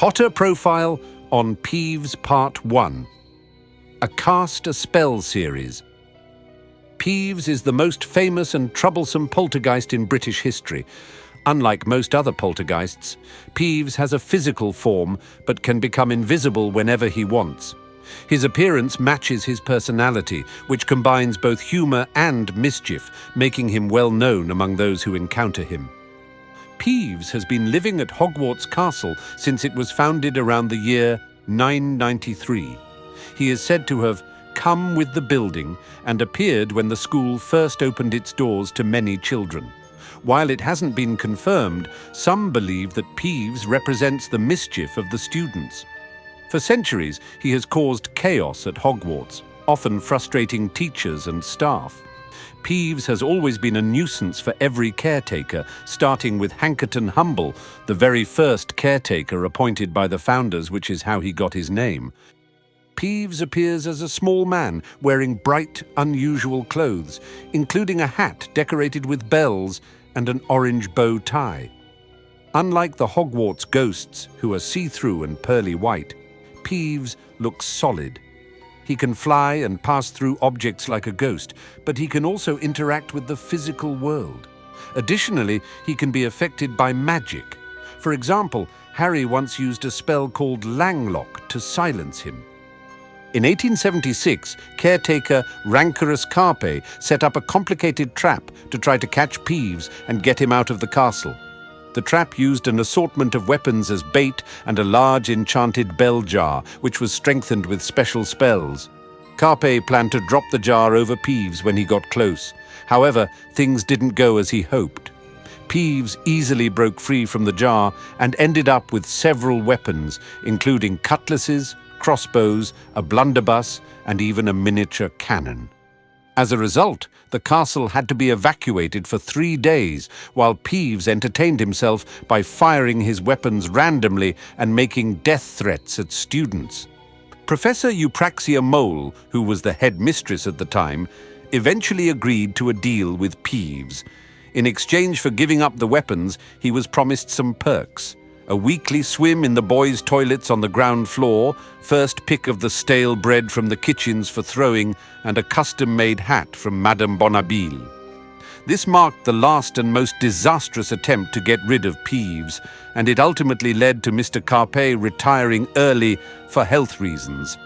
Potter Profile on Peeves Part 1. A Cast Aspell series. Peeves is the most famous and troublesome poltergeist in British history. Unlike most other poltergeists, Peeves has a physical form but can become invisible whenever he wants. His appearance matches his personality, which combines both humour and mischief, making him well known among those who encounter him. Peeves has been living at Hogwarts Castle since it was founded around the year 993. He is said to have come with the building and appeared when the school first opened its doors to many children. While it hasn't been confirmed, some believe that Peeves represents the mischief of the students. For centuries, he has caused chaos at Hogwarts, often frustrating teachers and staff. Peeves has always been a nuisance for every caretaker, starting with Hankerton Humble, the very first caretaker appointed by the founders, which is how he got his name. Peeves appears as a small man wearing bright, unusual clothes, including a hat decorated with bells and an orange bow tie. Unlike the Hogwarts ghosts, who are see-through and pearly white, Peeves looks solid. He can fly and pass through objects like a ghost, but he can also interact with the physical world. Additionally, he can be affected by magic. For example, Harry once used a spell called Langlock to silence him. In 1876, caretaker Rancorous Carpe set up a complicated trap to try to catch Peeves and get him out of the castle. The trap used an assortment of weapons as bait and a large enchanted bell jar, which was strengthened with special spells. Carpe planned to drop the jar over Peeves when he got close. However, things didn't go as he hoped. Peeves easily broke free from the jar and ended up with several weapons, including cutlasses, crossbows, a blunderbuss, and even a miniature cannon. As a result, the castle had to be evacuated for 3 days, while Peeves entertained himself by firing his weapons randomly and making death threats at students. Professor Eupraxia Mole, who was the headmistress at the time, eventually agreed to a deal with Peeves. In exchange for giving up the weapons, he was promised some perks: a weekly swim in the boys' toilets on the ground floor, first pick of the stale bread from the kitchens for throwing, and a custom-made hat from Madame Bonabile. This marked the last and most disastrous attempt to get rid of Peeves, and it ultimately led to Mr. Carpe retiring early for health reasons.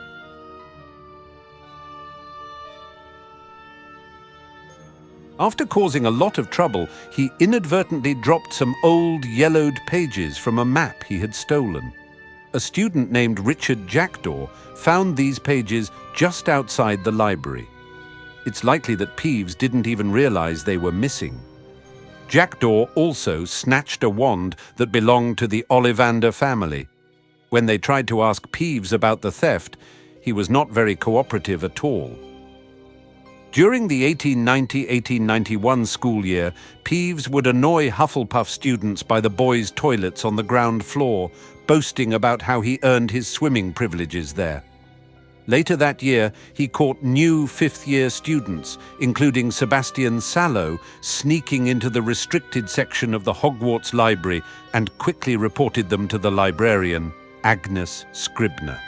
After causing a lot of trouble, he inadvertently dropped some old yellowed pages from a map he had stolen. A student named Richard Jackdaw found these pages just outside the library. It's likely that Peeves didn't even realize they were missing. Jackdaw also snatched a wand that belonged to the Ollivander family. When they tried to ask Peeves about the theft, he was not very cooperative at all. During the 1890-1891 school year, Peeves would annoy Hufflepuff students by the boys' toilets on the ground floor, boasting about how he earned his swimming privileges there. Later that year, he caught new fifth-year students, including Sebastian Sallow, sneaking into the restricted section of the Hogwarts library and quickly reported them to the librarian, Agnes Scribner.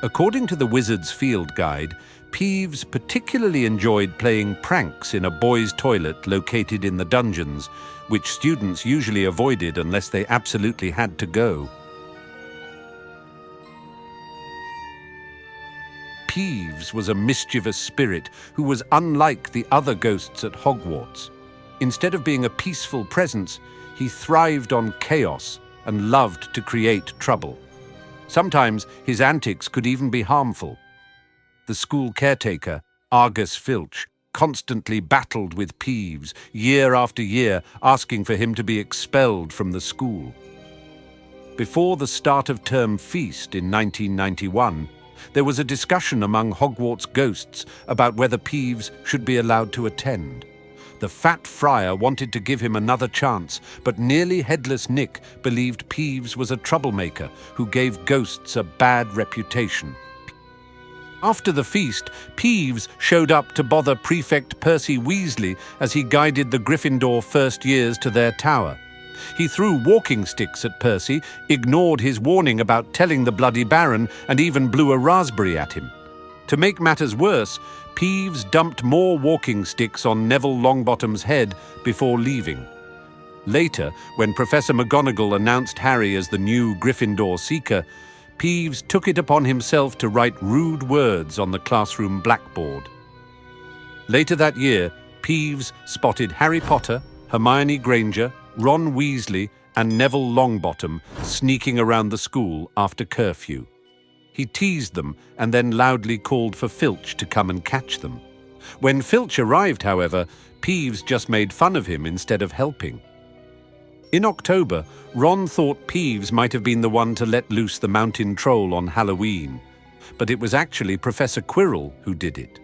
According to the Wizard's Field Guide, Peeves particularly enjoyed playing pranks in a boys' toilet located in the dungeons, which students usually avoided unless they absolutely had to go. Peeves was a mischievous spirit who was unlike the other ghosts at Hogwarts. Instead of being a peaceful presence, he thrived on chaos and loved to create trouble. Sometimes his antics could even be harmful. The school caretaker, Argus Filch, constantly battled with Peeves year after year, asking for him to be expelled from the school. Before the start of term feast in 1991, there was a discussion among Hogwarts ghosts about whether Peeves should be allowed to attend. The fat friar wanted to give him another chance, but nearly headless Nick believed Peeves was a troublemaker who gave ghosts a bad reputation. After the feast, Peeves showed up to bother Prefect Percy Weasley as he guided the Gryffindor first years to their tower. He threw walking sticks at Percy, ignored his warning about telling the Bloody Baron, and even blew a raspberry at him. To make matters worse, Peeves dumped more walking sticks on Neville Longbottom's head before leaving. Later, when Professor McGonagall announced Harry as the new Gryffindor Seeker, Peeves took it upon himself to write rude words on the classroom blackboard. Later that year, Peeves spotted Harry Potter, Hermione Granger, Ron Weasley, and Neville Longbottom sneaking around the school after curfew. He teased them and then loudly called for Filch to come and catch them. When Filch arrived, however, Peeves just made fun of him instead of helping. In October, Ron thought Peeves might have been the one to let loose the mountain troll on Halloween, but it was actually Professor Quirrell who did it.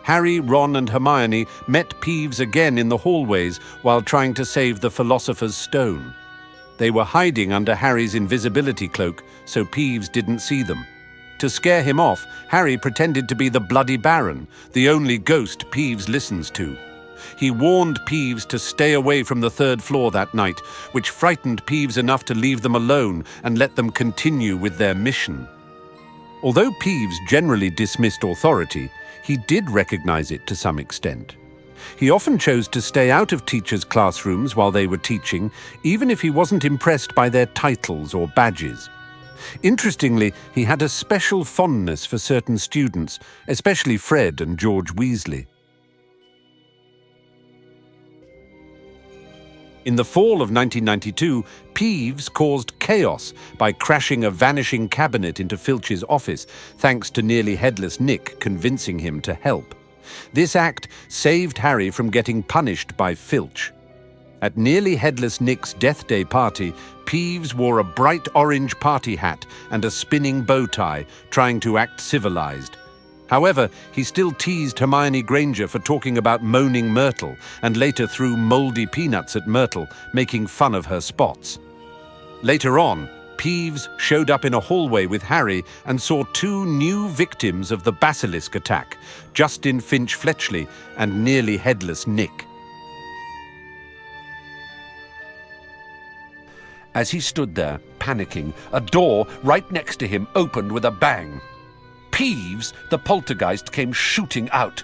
Harry, Ron, and Hermione met Peeves again in the hallways while trying to save the Philosopher's Stone. They were hiding under Harry's invisibility cloak, so Peeves didn't see them. To scare him off, Harry pretended to be the Bloody Baron, the only ghost Peeves listens to. He warned Peeves to stay away from the third floor that night, which frightened Peeves enough to leave them alone and let them continue with their mission. Although Peeves generally dismissed authority, he did recognize it to some extent. He often chose to stay out of teachers' classrooms while they were teaching, even if he wasn't impressed by their titles or badges. Interestingly, he had a special fondness for certain students, especially Fred and George Weasley. In the fall of 1992, Peeves caused chaos by crashing a vanishing cabinet into Filch's office, thanks to Nearly Headless Nick convincing him to help. This act saved Harry from getting punished by Filch. At Nearly Headless Nick's Death Day party, Peeves wore a bright orange party hat and a spinning bow tie, trying to act civilized. However, he still teased Hermione Granger for talking about moaning Myrtle, and later threw mouldy peanuts at Myrtle, making fun of her spots. Later on, Peeves showed up in a hallway with Harry and saw two new victims of the basilisk attack, Justin Finch-Fletchley and Nearly Headless Nick. As he stood there, panicking, a door right next to him opened with a bang. Peeves, the poltergeist, came shooting out.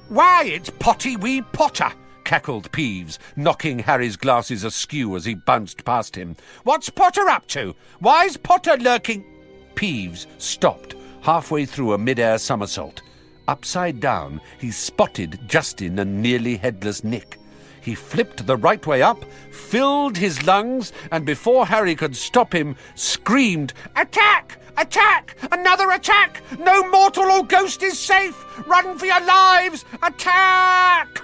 "Why, it's Potty wee Potter!" cackled Peeves, knocking Harry's glasses askew as he bounced past him. "What's Potter up to? Why's Potter lurking—" Peeves stopped halfway through a mid-air somersault. Upside down, he spotted Justin and Nearly Headless Nick. He flipped the right way up, filled his lungs, and before Harry could stop him, screamed, "Attack! Attack! Another attack! No mortal or ghost is safe! Run for your lives! Attack!"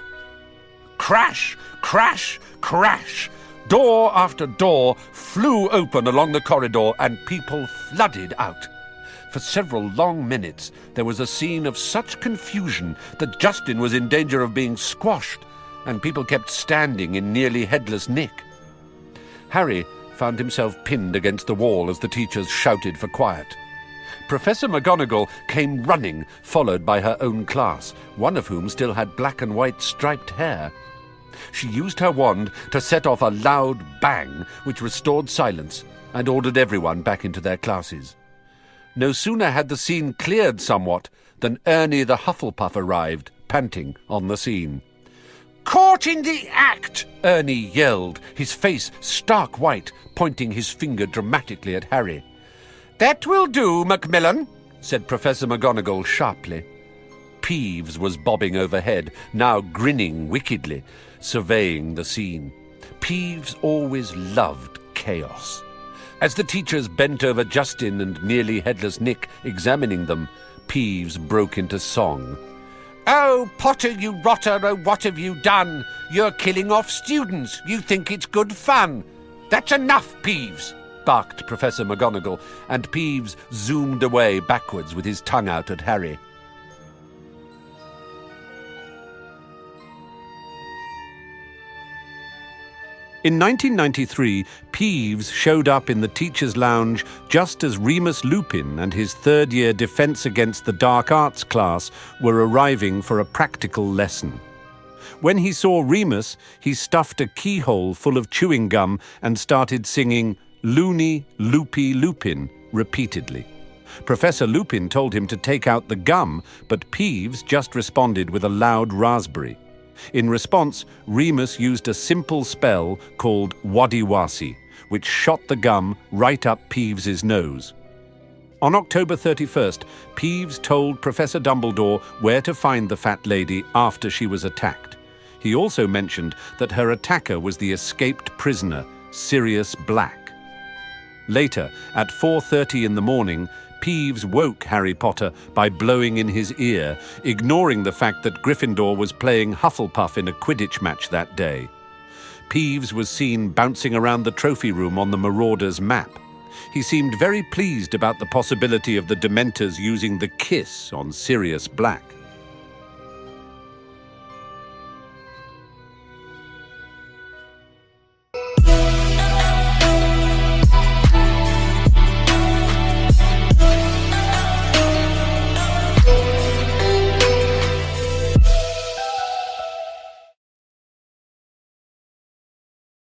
Crash! Crash! Crash! Door after door flew open along the corridor and people flooded out. For several long minutes, there was a scene of such confusion that Justin was in danger of being squashed, and people kept standing in Nearly Headless Nick. Harry found himself pinned against the wall as the teachers shouted for quiet. Professor McGonagall came running, followed by her own class, one of whom still had black and white striped hair. She used her wand to set off a loud bang, which restored silence, and ordered everyone back into their classes. No sooner had the scene cleared somewhat than Ernie the Hufflepuff arrived, panting on the scene. "Caught in the act!" Ernie yelled, his face stark white, pointing his finger dramatically at Harry. "That will do, Macmillan," said Professor McGonagall sharply. Peeves was bobbing overhead, now grinning wickedly, surveying the scene. Peeves always loved chaos. As the teachers bent over Justin and Nearly Headless Nick, examining them, Peeves broke into song. "Oh, Potter, you rotter, oh, what have you done? You're killing off students. You think it's good fun. That's enough, Peeves," barked Professor McGonagall, and Peeves zoomed away backwards with his tongue out at Harry. In 1993, Peeves showed up in the Teachers' Lounge just as Remus Lupin and his third-year Defense Against the Dark Arts class were arriving for a practical lesson. When he saw Remus, he stuffed a keyhole full of chewing gum and started singing "Loony, Loopy, Lupin" repeatedly. Professor Lupin told him to take out the gum, but Peeves just responded with a loud raspberry. In response, Remus used a simple spell called Wadiwasi, which shot the gum right up Peeves's nose. On October 31st, Peeves told Professor Dumbledore where to find the fat lady after she was attacked. He also mentioned that her attacker was the escaped prisoner, Sirius Black. Later, at 4:30 in the morning, Peeves woke Harry Potter by blowing in his ear, ignoring the fact that Gryffindor was playing Hufflepuff in a Quidditch match that day. Peeves was seen bouncing around the trophy room on the Marauders' map. He seemed very pleased about the possibility of the Dementors using the kiss on Sirius Black.